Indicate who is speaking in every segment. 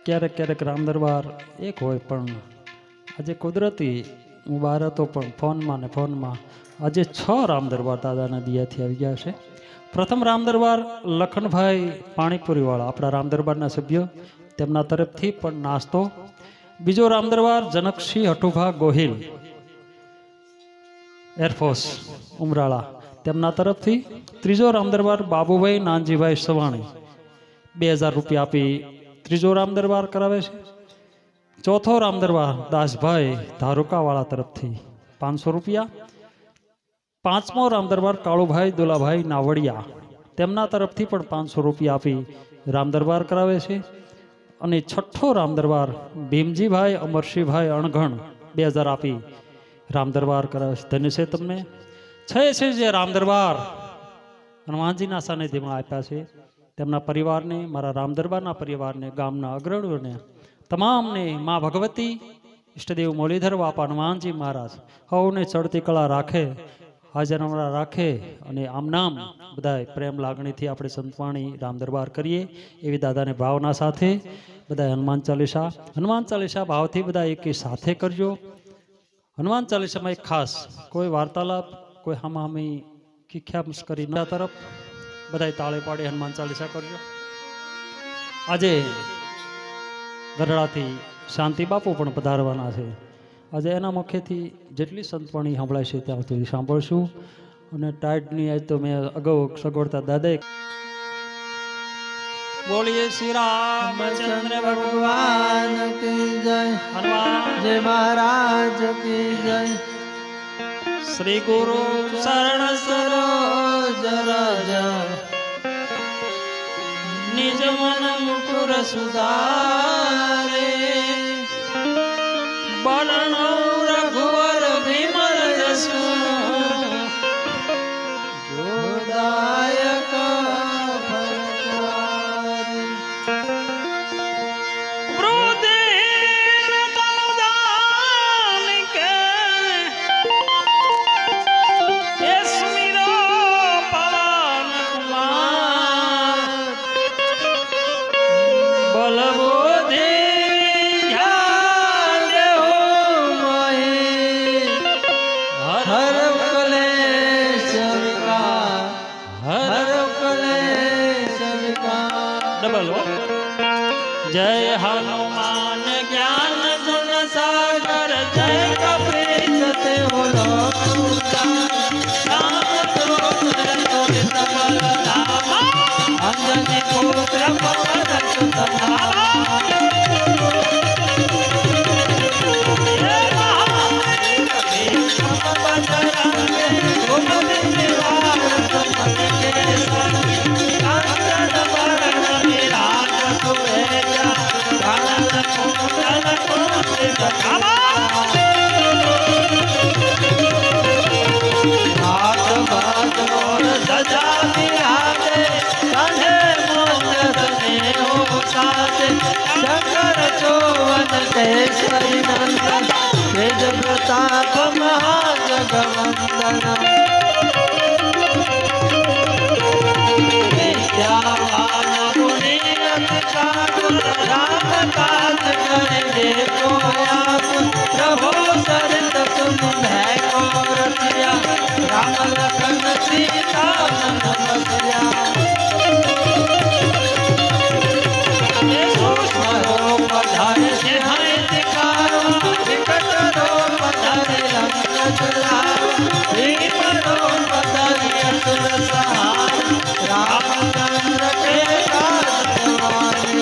Speaker 1: ક્યારેક ક્યારેક રામ દરબાર એક હોય, પણ આજે કુદરતી હું બહાર હતો પણ ફોનમાં આજે 6 રામ દરબાર દાદાના દિયાથી આવી ગયા છે. પ્રથમ રામ દરબાર લખનભાઈ પાણીપુરીવાળા આપણા રામ દરબારના સભ્યો, તેમના તરફથી પણ નાસ્તો. બીજો રામ દરબાર જનકસિંહ હઠુભા ગોહિલ, એરફોર્સ ઉમરાળા, તેમના તરફથી. ત્રીજો રામ દરબાર બાબુભાઈ નાનજીભાઈ સવાણી 2000 રૂપિયા આપી ત્રીજો રામ દરબાર કરાવે છે. ચોથો રામ દરબાર દાસભાઈ ધારુકાવાળા તરફથી 500 રૂપિયા. પાંચમો રામ દરબાર કાળુભાઈ દુલાભાઈ નાવડિયા, તેમના તરફથી પણ 500 રૂપિયા આપી રામ દરબાર કરાવે છે. અને છઠ્ઠો રામ દરબાર ભીમજીભાઈ અમરસિંહભાઈ અણઘણ 2000 આપી રામ દરબાર કરાવે છે. ધન્ય છે તમને. છે જે રામ દરબાર હનુમાનજીના સાનિધ્યમાં આપ્યા છે, તેમના પરિવારને, મારા રામ દરબારના પરિવારને, ગામના અગ્રણીઓને, તમામને મા ભગવતી, ઈષ્ટદેવ મુરલીધર બાપા હનુમાનજી મહારાજ હવને ચડતી કળા રાખે, હાજરમરા રાખે અને આમ નામ બધા પ્રેમ લાગણીથી આપણે સંતવાણી રામ દરબાર કરીએ એવી દાદાને ભાવના સાથે બધા હનુમાન ચાલીસા ભાવથી બધા એક સાથે કરજો. હનુમાન ચાલીસામાં એક ખાસ કોઈ વાર્તાલાપ, કોઈ હામામી ખીખ્યામસ કરી તરફ બધા તાળે પાડી હનુમાન ચાલીસા કરજો. આજે ગરડાથી શાંતિ બાપુ પણ પધારવાના છે. આજે એના મુખેથી જેટલી સંતવાણી સાંભળાય છે ત્યાં સુધી સાંભળશું. અને ટાઈટની આજ તો મેં અગાઉ સગવડતા દાદાએ બોલીએ શ્રી રામચંદ્ર ભગવાન કી જય, હનુમાનજી મહારાજ કી જય. શ્રી ગુરુ શરણ સરોજ રજ, નિજ મન મુકુર સુધારે. બરણો રઘુવર વિમલ જસુ, જોદાયક ફલચારી. વૃદ્ધિર તનુજાન કે સ્મિ डबल हो। जय हनुमान ज्ञान गुण सागर जय कपीश तिहु लोक उजागर। अंजनी पुत्र पवन सुत शंकर चौवन केसरी नंदन तेज प्रताप महाजगवंदन। विद्यावान गुणी अति चातुर राम काज करे देखो आतुर। प्रभु सरित सुन भय को रसिया राम लखन सीता मन बसिया। पधारे सिंहाय दिखावा विकट रूप धरे रंग चलावा। भीम रूप धरे असुर सहाय रामचंद्र के काज सवारे।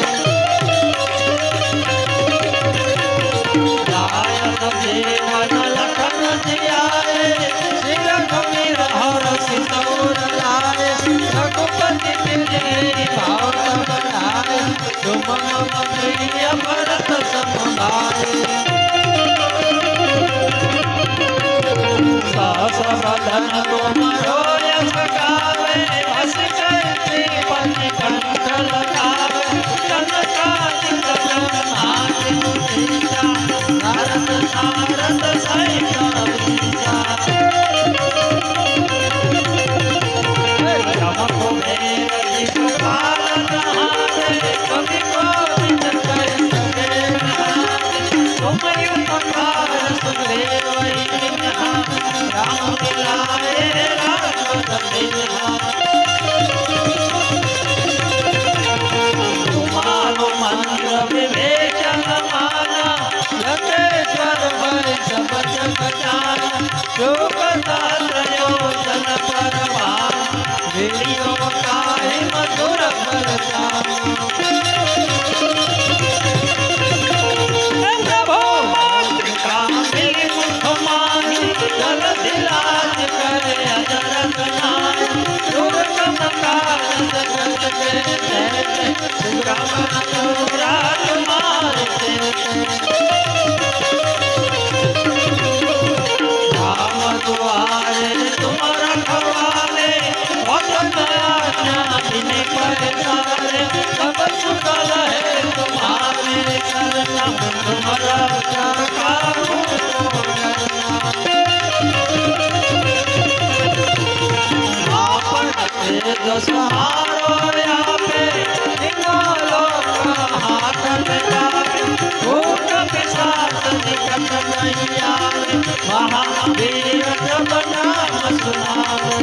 Speaker 1: लायक जीवन लखन जियाए श्री रघुवीर हरषि सौर लाए। रघुपति प्रिय भाव बढ़ाए तुम मम प्रिय भरत सम भाई। सहस बदन तुमरो यश गावे हस कैसी पति कंठ लगावे। कनकादिक ब्रह्मादि मुनीसा नारद सारद सहित अहिसा। जम कुबेर दिखपाल नहारे कवि कोविद कर सके नहारे। तुम उपकार सुग्रीव यहाँ राम मिलाए राघव बिन्हा। तुम्हारो मंत्र विवेचन माना लंकेश्वर भय सब जग जाना। योगदात्र योजन परवान वीडियो काहि मधुर फल जाना। प्रभु मातृका मिली मुख माही जल दिलाज करे अजरक नाय। दुर्गम काल जगत के जयते सुगम अनुराग मारते। राम दुआरे तुम रखवाले भगत आज्ञा बिन पैसारे। सब सुकल है तुम्हारे चरना तुम रक्षा काहू को डरना। आपन तेज सहारो आपे तीनों लोक हाथ में लागे। भूत पिशाच निकट नहीं आवे महावीर जब नाम सुनावे।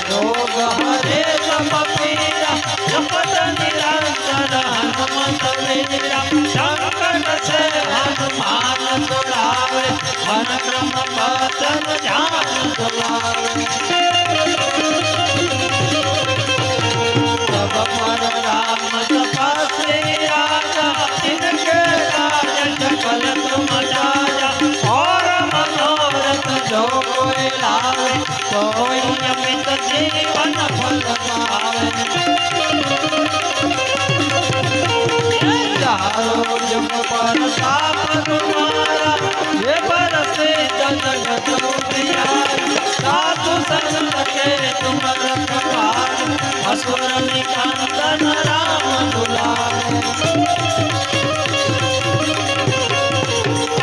Speaker 1: रोग हरे सब पीरा जपत निरंतर हनुमत वीरा। संकट से हनुमान छुड़ावे मन क्रम बचन ध्यान दुलारे। सब पर राम तपस्वी राजा इनके राज सकल तुम जाया। और मनोरथ जो कोई लावे कोई अमित जीवन फल पावे। चारों जुग पर ताप तुम्हारा ये बरसे जगत उजियारा। साधु संत के तुम रखवारे असुर निकंदन राम दुलारे।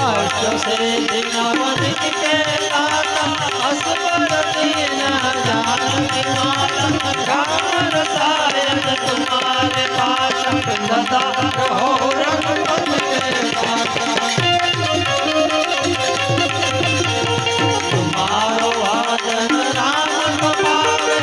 Speaker 1: अष्ट से दिनवनित के दाता असवर दीन जानकी माता। राम रसायन तुम्हारे पास सदा रहो रघुपति के दाता। तुम्हारो भजन राम को पावे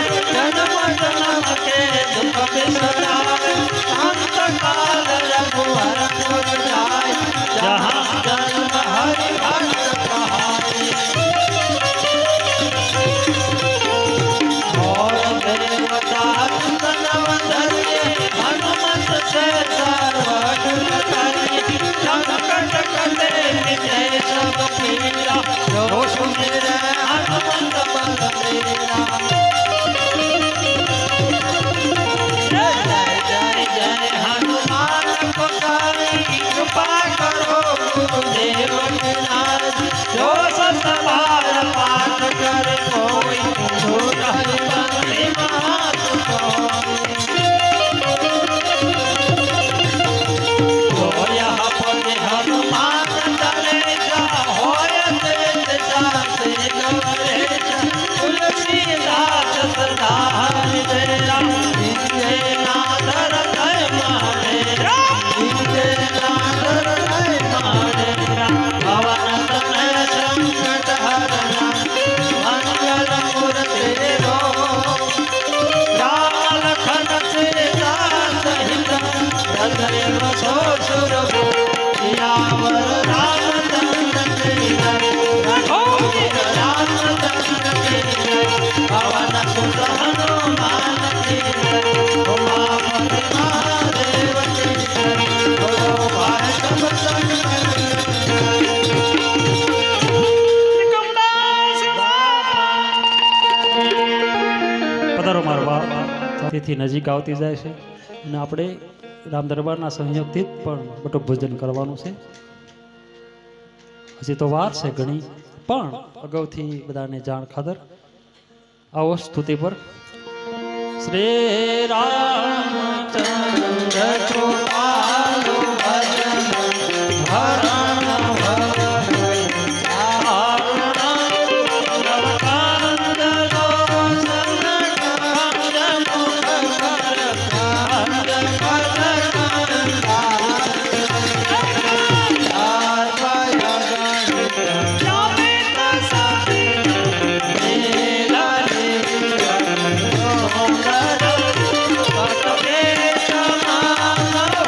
Speaker 1: તિથિ નજીક આવતી જાય છે અને આપણે રામ દરબારના સંયોગથી જ પણ બટુક ભોજન કરવાનું છે. હજી તો વાર છે ઘણી, પણ અગાઉથી બધાને જાણ ખાતર આવો સ્તુતિ પર. શ્રી રામચંદ્ર કૃપાલુ ભજન હરણ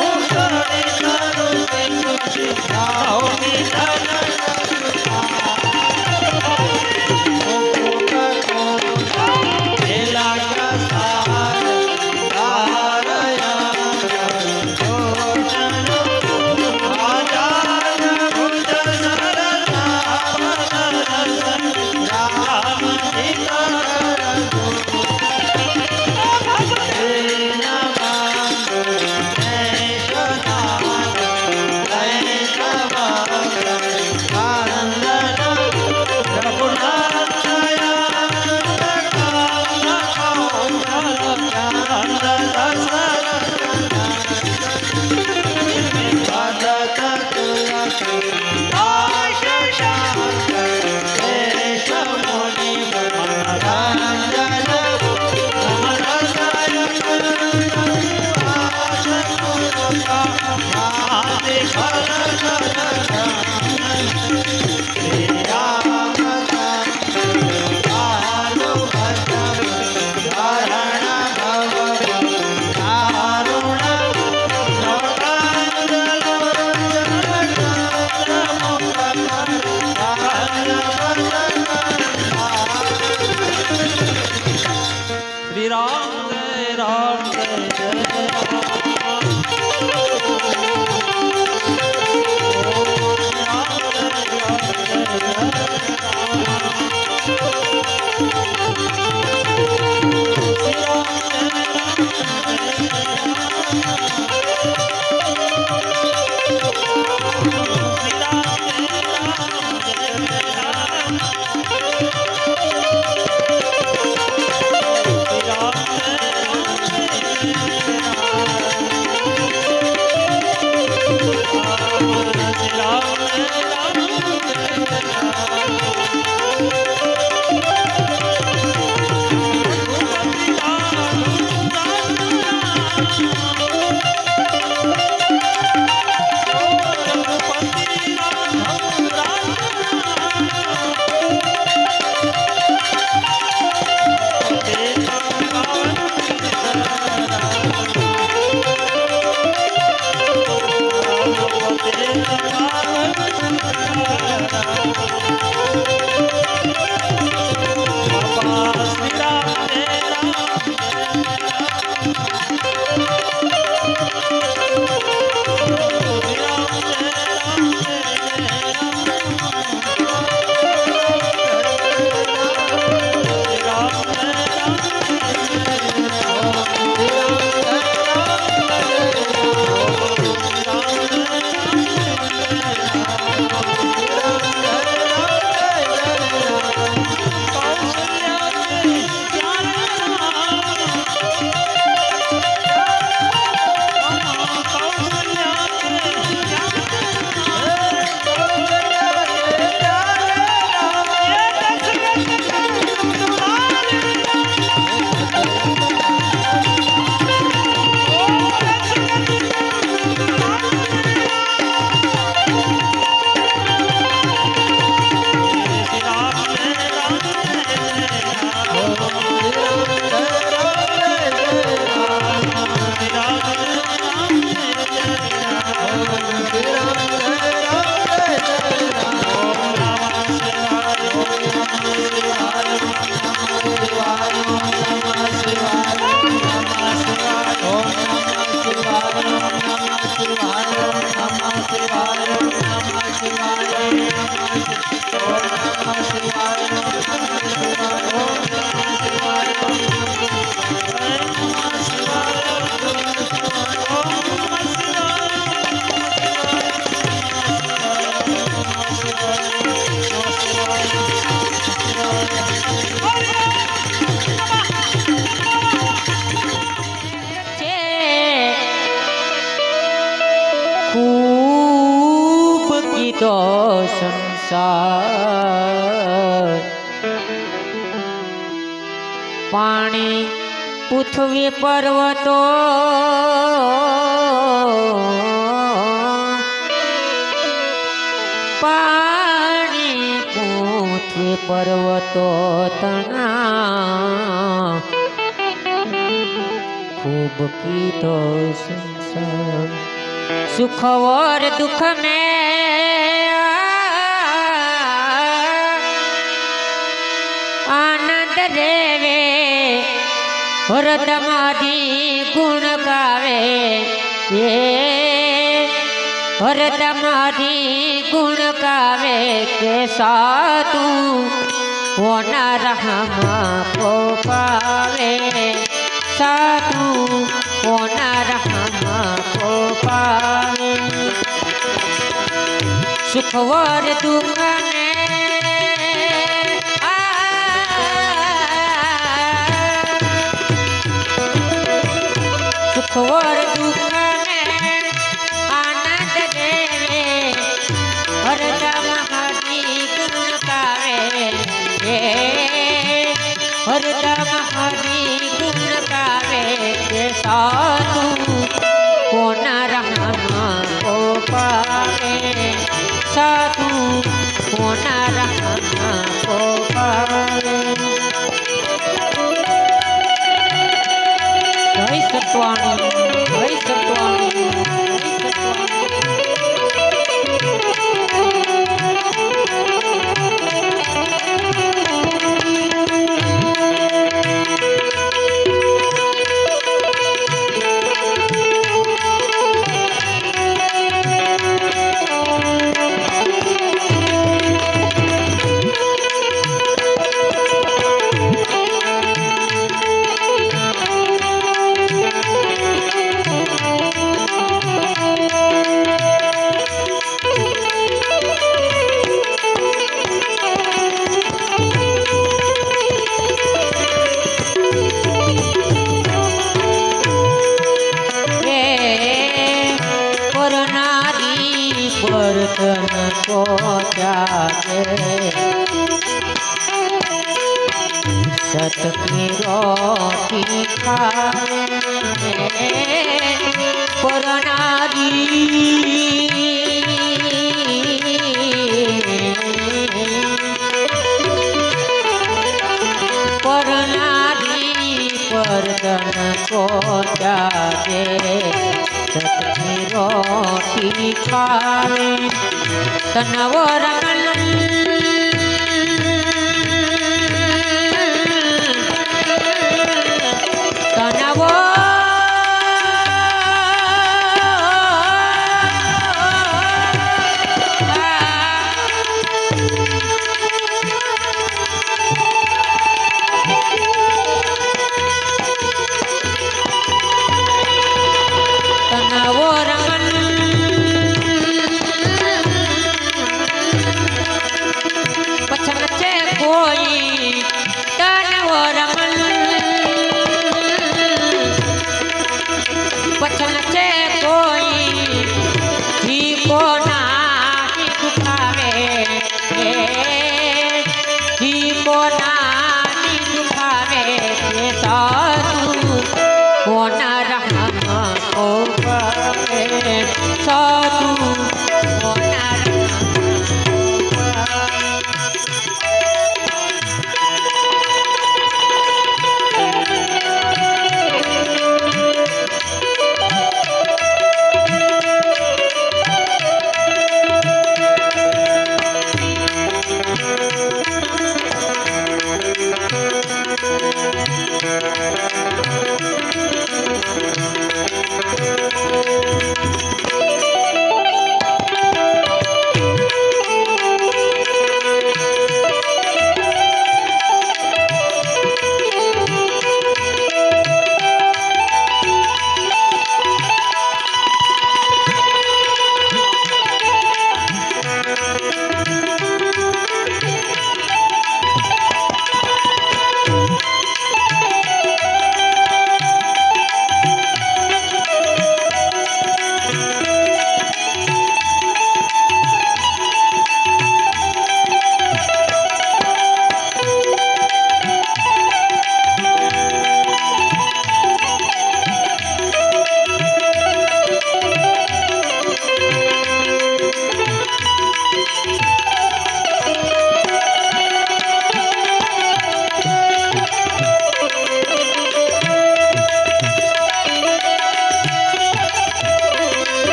Speaker 2: Oh સંસાર પાણી પૃથ્વી પર્વતો પાણી પૃથ્વી પર્વતો તણા खूब कीधो संसार सुख और दुख में आनंद रेवे हरदमादी गुण गावे ये हरदमादी गुण गावे के साधु होना रहमा को पावे साधु होना रहमा को पावे सुख और दुख में सुख और दुख में आनंद देवे हरदम हरि गुण गावे हरदम हरि गुण गावे के साधु होना रहमा को पावे साधु होना रहमा को पावे जय सत्वाणी जय सत्वाणी जय बर्तन को त्यागे सत की रोटी खाए पर नारी बर्तन को त्यागे सतकी रोटी खावे तनवो रमन तनवो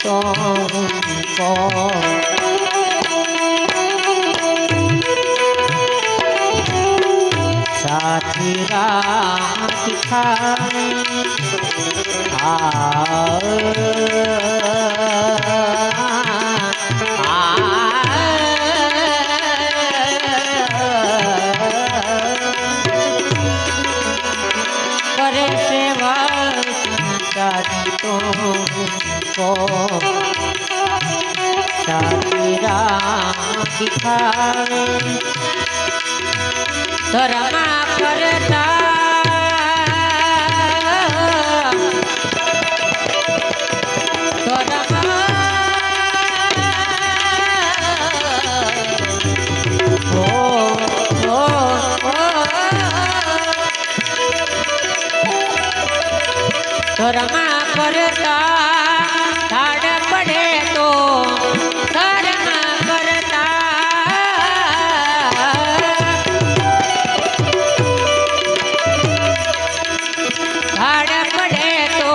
Speaker 2: तुमको साथी राह दिखाए करे सेवा संसारी तुमको साथी राह दिखाए धर्मा करता धर्मा करता ठाड़ पड़े तो धर्मा करता ठाड़ पड़े तो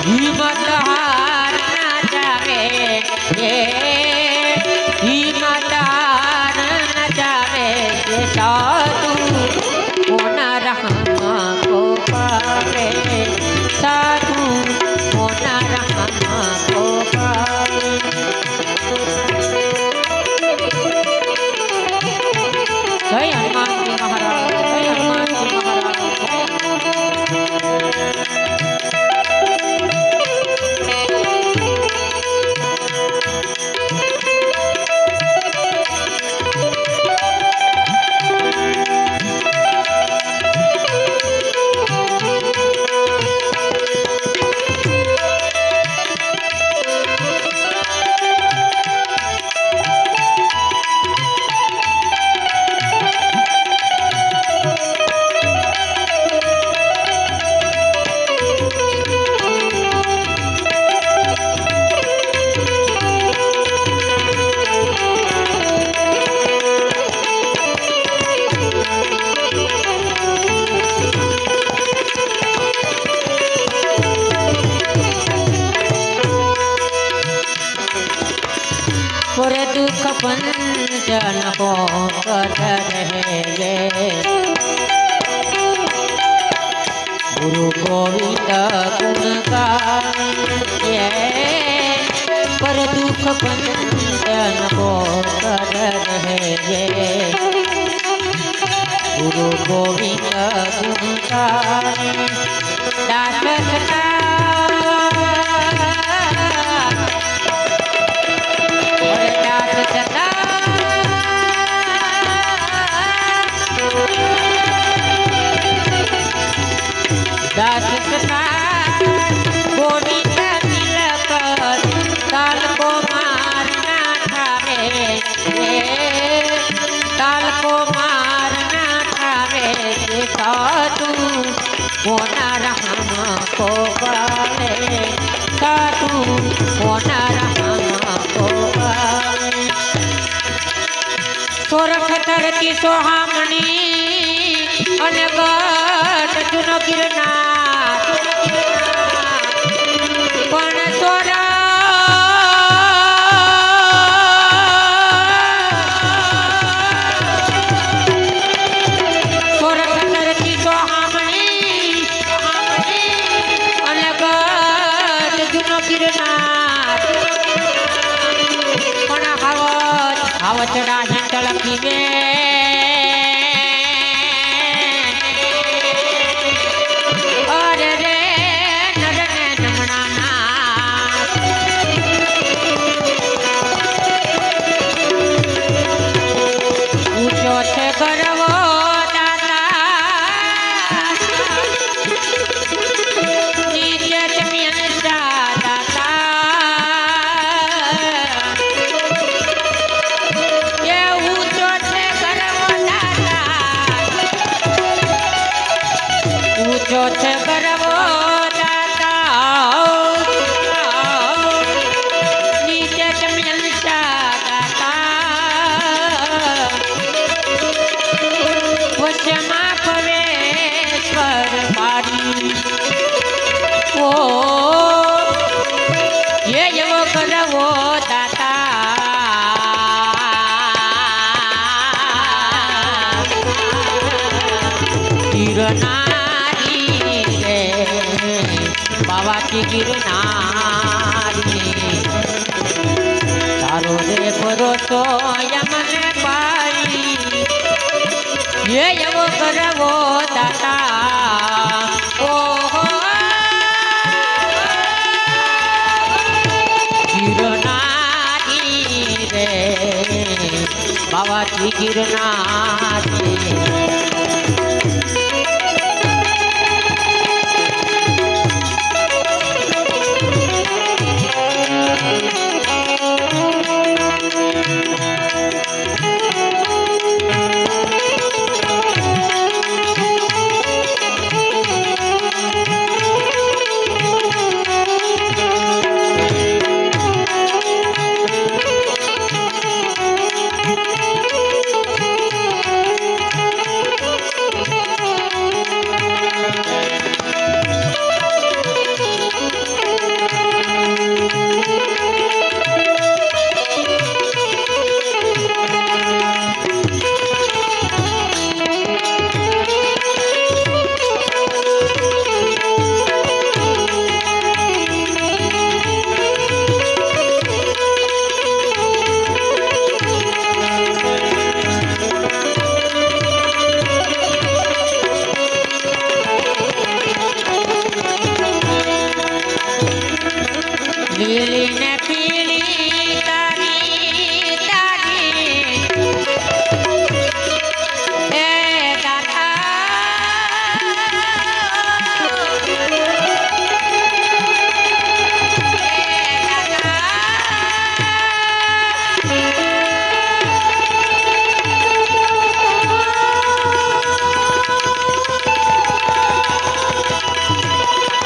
Speaker 2: हिम्मत हार ना जावे ये हिम्मत हार न जावे ये साधु होना रहमा को पावे साधु होना रहमा को पावे जय हनुमान जी महाराज जय हनुमान जी महाराज पुर दुख पंचन को कर रहे गुरु गोविंद गुण गाए पर दुख पंचन को कर रहे गुरु गोविंद गुण गाए दास सदा दास सदा गोविंद तिलक ताल को मारना ठावे ताल को मारना ठावे साधु होना रहमा को पावे साधु होना रहमा को पावे सोरख धरती सोहामणी अनगढ़ जुनो गिरनार पण सोरा सोरख धरती सोहामणी अनगढ़ जुनो गिरनार पण हावचड़ा हिंचल पीवे ये ऊंचो छे ગિરનારી રે બાવાજી ગિરનારી તારો રે ભરોસો યમને પાઈ એ એવો કરવો દાતા ઓહો ગિરનારી રે બાવાજી ગિરનારી લીલી ને પીળી તારી તારી એ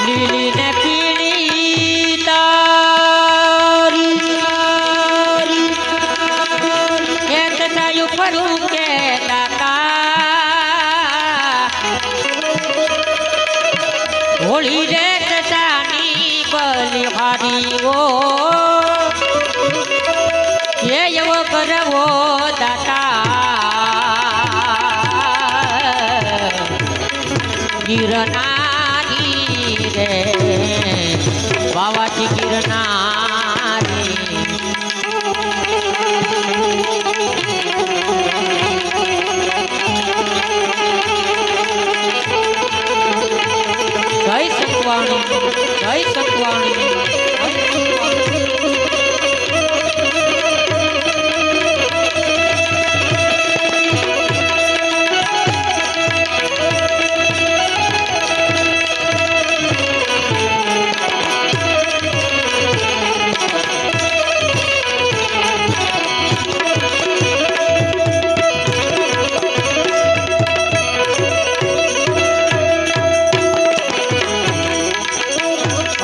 Speaker 2: લીલી ને પીળી ફરું કે દાતા હોળી રે દશાની બલિહારી ઓ એવો કરવો દાતા ગિરનારી રે બાવાજી ગિરનારી જય સતવાણી જય સતવાણી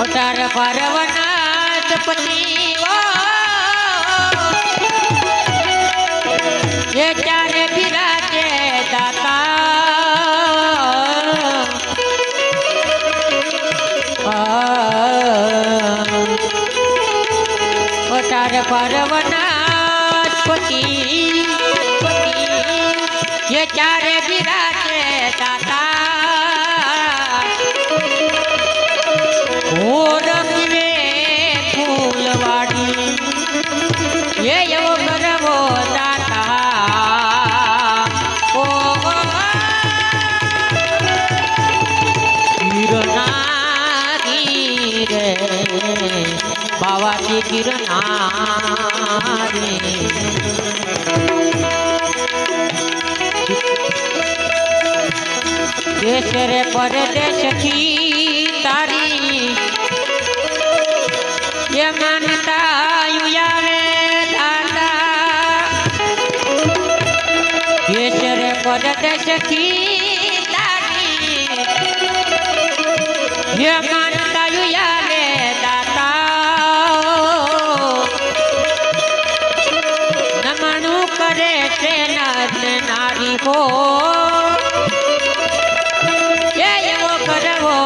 Speaker 2: અઢાર પરવનાથપતિ એ ચારે બિરાજે દાતા અઢાર પરવનાથપતિ એ ચારે બિરાજે દાતા ફૂલવાડી એવો કરવો દાતા ઓ ગિરનારી રે બાવાજી ગિરનારી દેશ રે પરદેશથી તારી એ માનતા આવે દાદા દેશ રે પરદેશથી તારી એ માનતા આવે દાતા નમણું કરે છે નર નારી હો એવો કરવો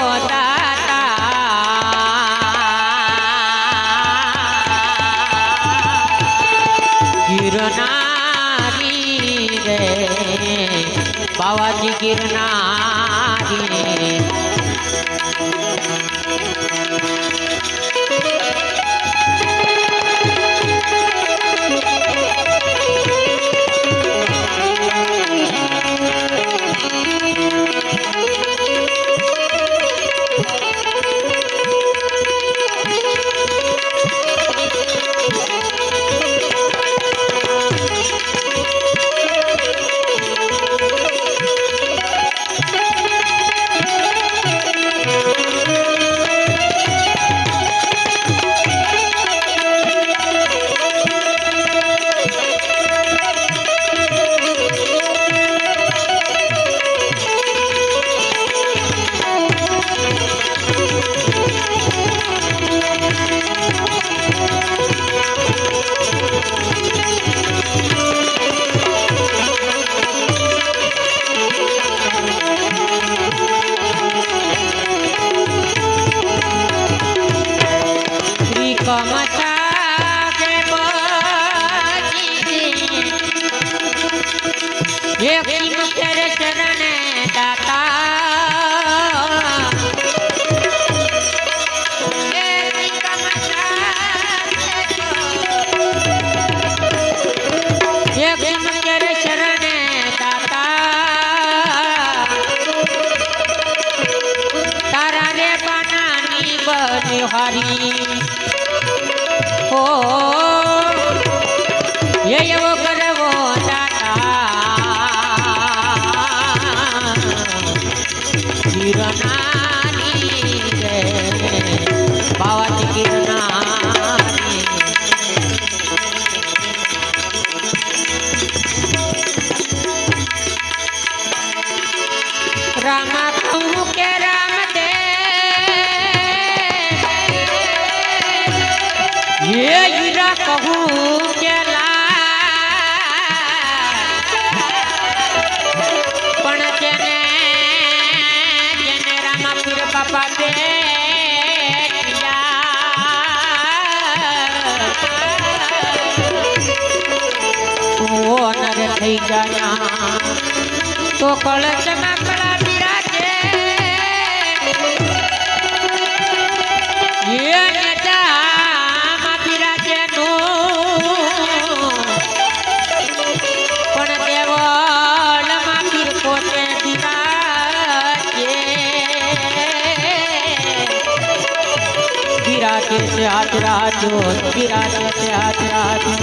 Speaker 2: ગિરનારી રે બાવાજી ગિરનારી હારી ઓ એવો કરવો દાતા ગિરનારી રે બાવાજી ગિરનારી રામા કહું કે ये हीरा कहूँ पण जेने जेने रामा पीर बापा दे वो नर थई गया तो कलश में कला बिराजे ये गिराते से हाथ राजो गिराते से हाथ राजो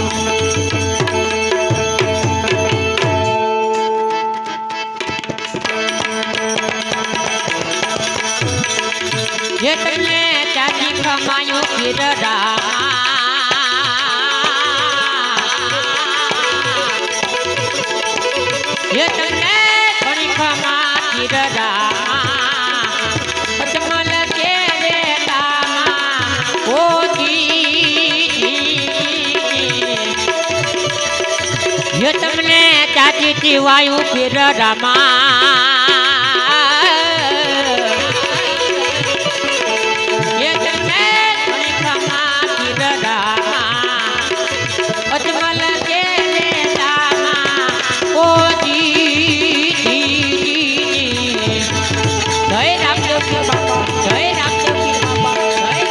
Speaker 2: ये तने चाची कमायो गिररा ये तने बड़ी कमा गिररा ये तुमने चाची की वायु फिर रमा ये तुमने क्षमा फिर रमा अजमल के दामा ओ जी जय रामदेव की बाबा जय रामदेव की बाबा जय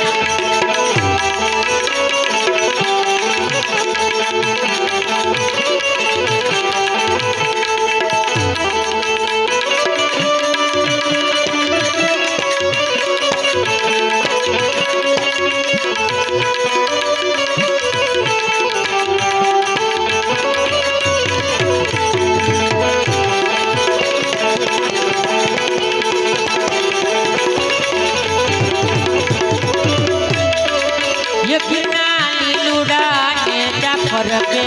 Speaker 2: फरके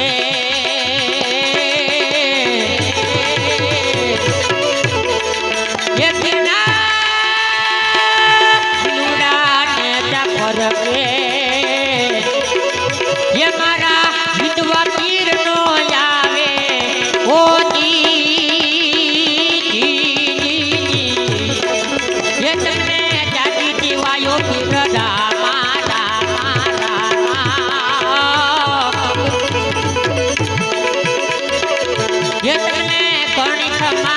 Speaker 2: ये बिना लुड़ाने जा फरके ये मारा विधवा पीर नो आवे ओ जी ये तने जाती जीवायो पीर दामा ये तने कणी खमा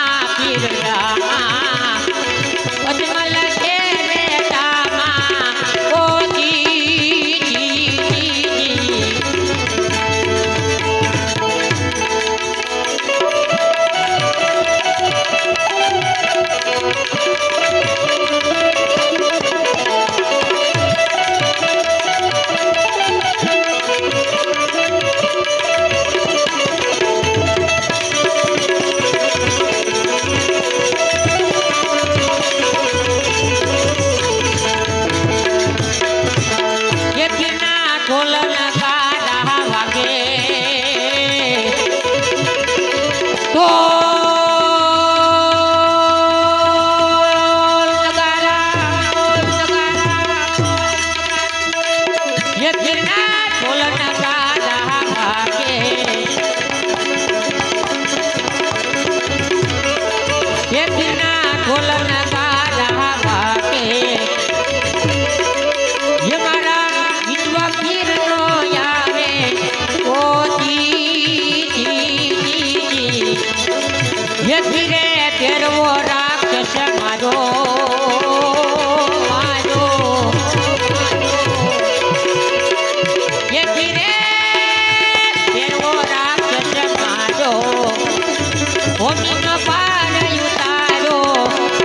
Speaker 2: ભૂમિનો પાર ઉતારો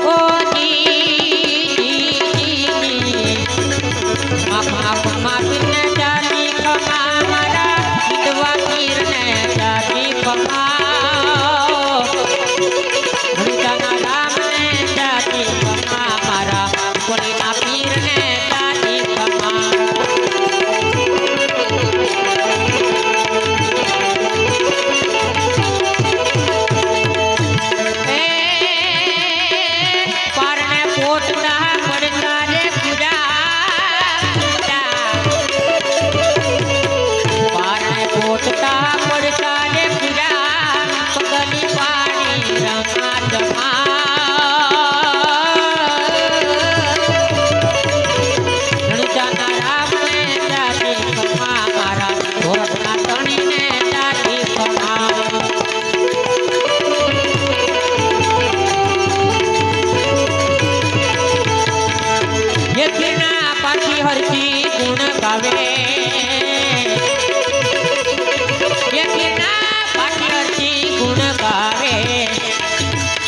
Speaker 2: ઓ માપીને જાતી ખમા મારા વિધવા પીરને જાતી ખમા રામને જાતી ખમા મારા કોલીના પીરને જાતી ખમા હરજી ગુણ ગાવે હરજી ગુણ ગાવે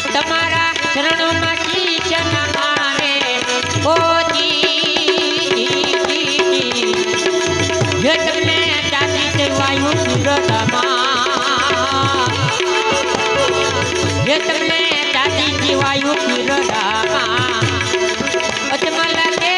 Speaker 2: તમારા ચરણોમાં શીશ નમાવે ઓ જે તમને જાતિ સેવાયું પીરડામાં જે તમને જાતિ જીવાયું પીરડામાં અજમલ કે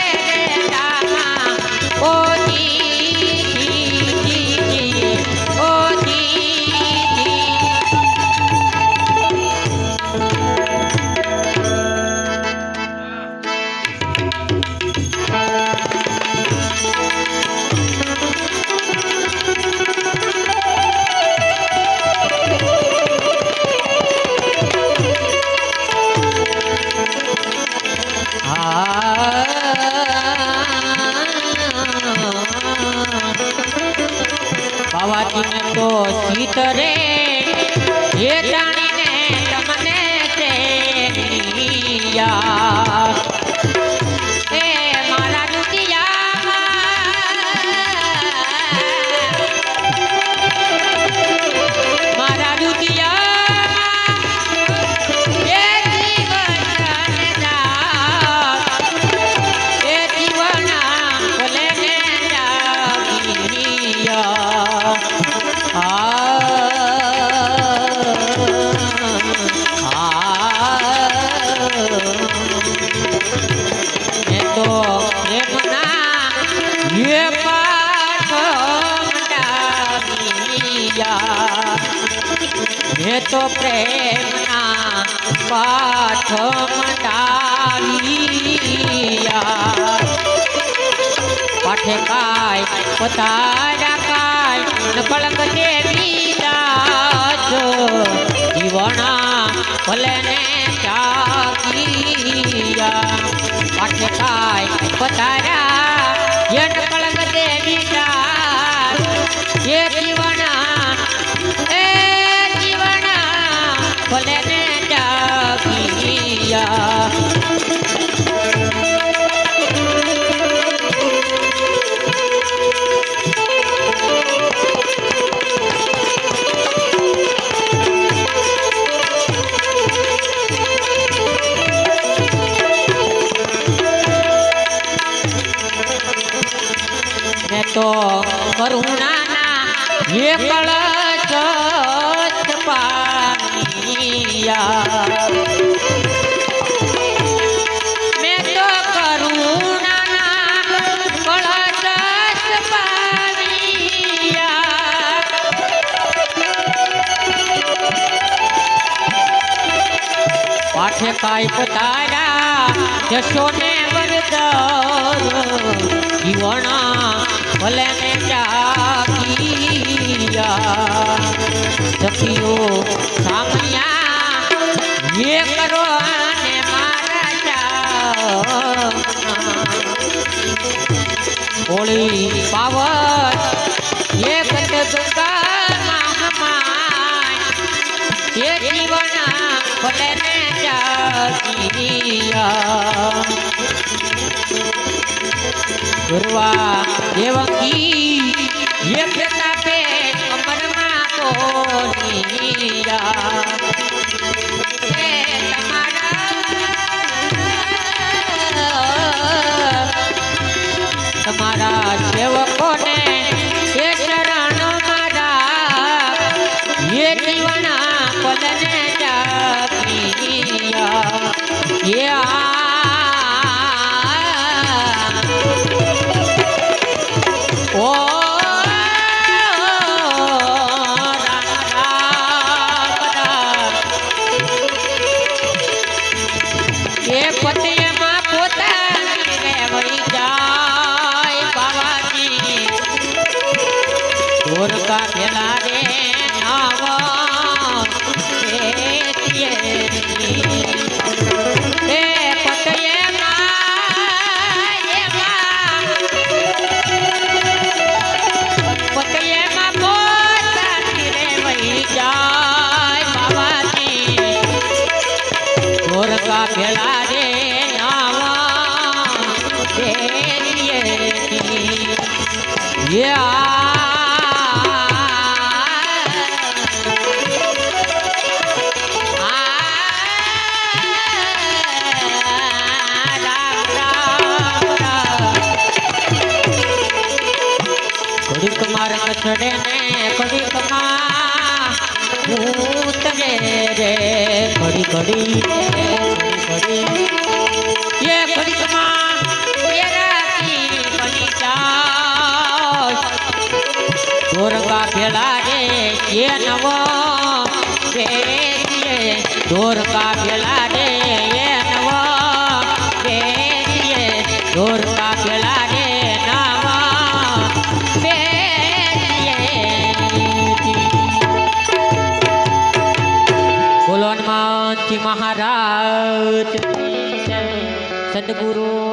Speaker 2: બાવાજીને તો સીત રે એ જાણીને તમને છે એ મારા હે તો પ્રેમના પાઠ મંડાવિયા પાઠે કાય પતારા કાય નકળંગ દેવી દાસ જીવણા ભલે ને જાગીયા પાઠે કાય પતારા એ નકળંગ દેવી દાસ એ જીવણા ભલે ને જાગીયા મેં તો કરુણાના એ કળશ પાનિયા મેં તો કરુણાના કળશ પાનિયા પાઠે કાય પતારા જશો ને વરદાન જીવણા ભલે ને જાગીયા સખીઓ સામયા એ કરો અને મારા હોળી પાવન એ ગંગા મહામાય એ જીવના ભલે ને જાગીયા ગુરવા દેવકી એ પ્રતાપે અમરમાં બોલિયા એ તમારા સેવકોને એ શરણ મારા એ જીવના પદને જાપિયા એ ઓ એ પતિયમાં પોતાની રેવઈ જાય બાવાજી ઢોરકા પેલા રે નાવા એ પતિયમાં પોતાની રેવઈ જાય બાવાજી ઢોરકા પેલા રે નાવા ઘડીક માર્ગ ચડે ને ઘડીક માં ભૂત રે રે ઘડી ઘડી એ ઘડીક માં પેરાતી બની જાય ઢોરકા પેલા રે એ નવો પેરીએ ઢોરકા પેલા રે એ નવો પેરીએ ઢોરકા પેલા રે નવા પેરીએ બોલો હનુમાનજી મહારાજ સદગુરુ